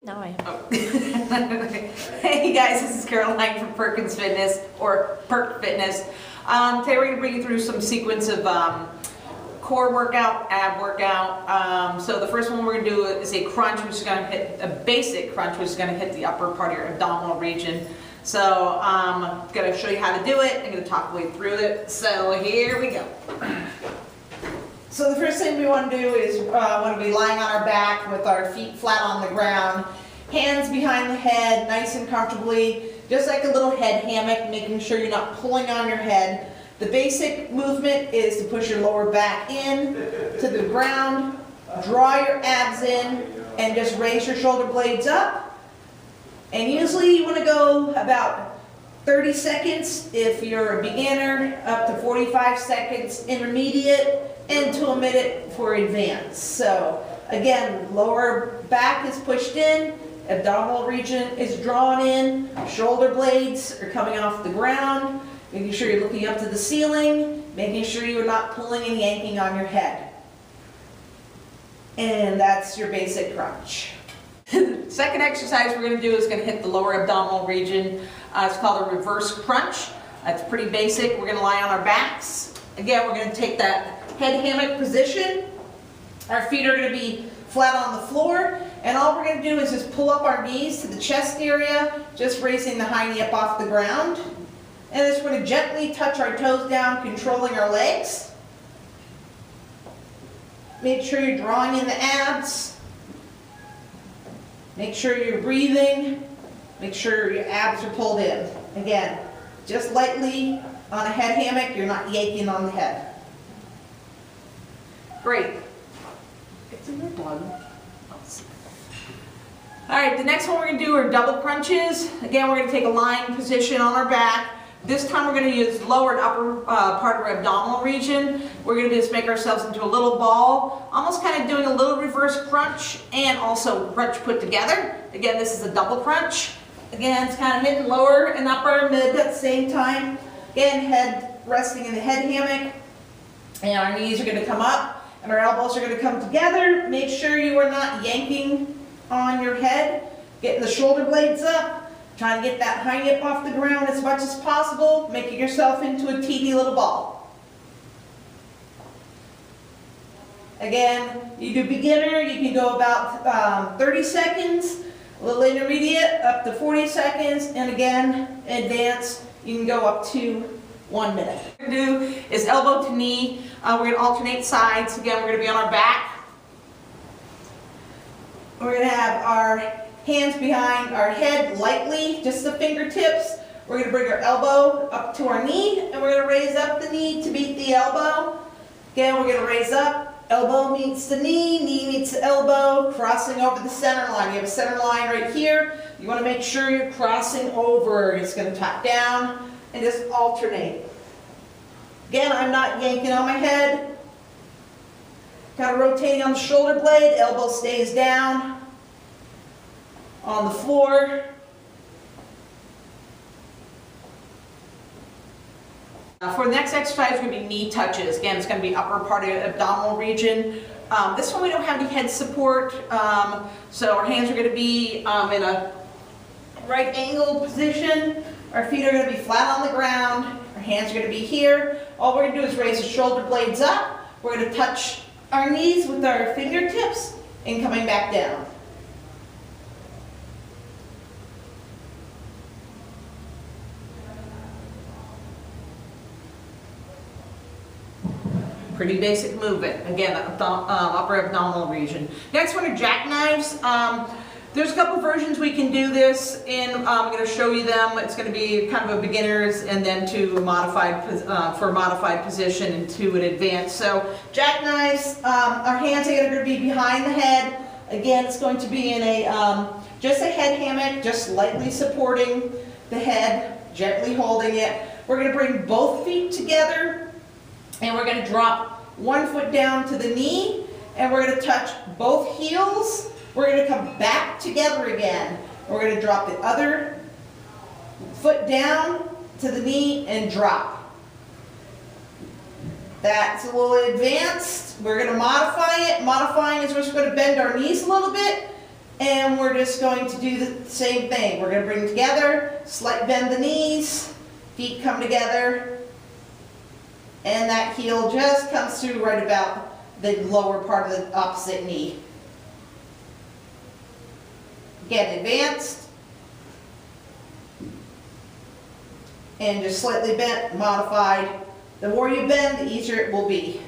No, I haven't. Oh. Hey guys, this is Caroline from Perk Fitness, or Perk Fitness. Today we're going to bring you through some sequence of core workout, ab workout. So the first one we're going to do is a crunch, which is going to hit a basic crunch, which is going to hit the upper part of your abdominal region. So I'm going to show you how to do it. I'm going to talk way through it. So here we go. So the first thing we want to do is want to be lying on our back with our feet flat on the ground, hands behind the head, nice and comfortably, just like a little head hammock, making sure you're not pulling on your head. The basic movement is to push your lower back in to the ground, draw your abs in, and just raise your shoulder blades up. And usually you want to go about 30 seconds if you're a beginner, up to 45 seconds intermediate, and to a minute for advanced. So again, lower back is pushed in, abdominal region is drawn in, shoulder blades are coming off the ground, making sure you're looking up to the ceiling, making sure you're not pulling and yanking on your head. And that's your basic crunch. Second exercise we're going to do is going to hit the lower abdominal region. It's called a reverse crunch. It's pretty basic. We're going to lie on our backs. Again, we're going to take that head hammock position. Our feet are going to be flat on the floor, and all we're going to do is just pull up our knees to the chest area, just raising the high knee up off the ground. And just we're going to gently touch our toes down, controlling our legs. Make sure you're drawing in the abs. Make sure you're breathing. Make sure your abs are pulled in. Again, just lightly on a head hammock, you're not yanking on the head. Great. It's in your dog. All right, the next one we're going to do are double crunches. Again, we're going to take a lying position on our back. This time we're going to use lower and upper part of our abdominal region. We're going to just make ourselves into a little ball, almost kind of doing a little reverse crunch and also crunch put together. Again, this is a double crunch. Again, it's kind of hitting lower and upper, mid at the same time. Again, head resting in the head hammock. And our knees are going to come up and our elbows are going to come together. Make sure you are not yanking on your head. Getting the shoulder blades up. Trying to get that high hip off the ground as much as possible. Making yourself into a teeny little ball. Again, you do beginner, you can go about 30 seconds. A little intermediate, up to 40 seconds. And again, advanced, you can go up to 1 minute. What we're going to do is elbow to knee. We're going to alternate sides. Again, we're going to be on our back. We're going to have our hands behind our head lightly, just the fingertips. We're going to bring our elbow up to our knee, and we're going to raise up the knee to meet the elbow. Again, we're going to raise up, elbow meets the knee meets the elbow, crossing over the center line. You have a center line right here. You want to make sure you're crossing over. It's going to tap down and just alternate. Again, I'm not yanking on my head. Kind of rotating on the shoulder blade, elbow stays down on the floor. For the next exercise, it's going to be knee touches. Again, it's going to be upper part of the abdominal region. This one we don't have any head support, so our hands are going to be in a right angle position. Our feet are going to be flat on the ground. Our hands are going to be here. All we're going to do is raise the shoulder blades up. We're going to touch our knees with our fingertips and coming back down. Pretty basic movement. Again, upper abdominal region. Next one are jackknives. There's a couple versions we can do this in. I'm going to show you them. It's going to be kind of a beginner's and then to a modified for a modified position and to an advanced. So jackknives, our hands are going to be behind the head. Again, it's going to be in a just a head hammock, just lightly supporting the head, gently holding it. We're going to bring both feet together and we're going to drop one foot down to the knee and we're going to touch both heels. We're going to come back together again. We're going to drop the other foot down to the knee and drop. That's a little advanced. We're going to modify it. Modifying is we're just going to bend our knees a little bit And we're just going to do the same thing. We're going to bring together, slight bend the knees, feet come together, and that heel just comes through right about the lower part of the opposite knee. Again, advanced, and just slightly bent, modified. The more you bend, the easier it will be.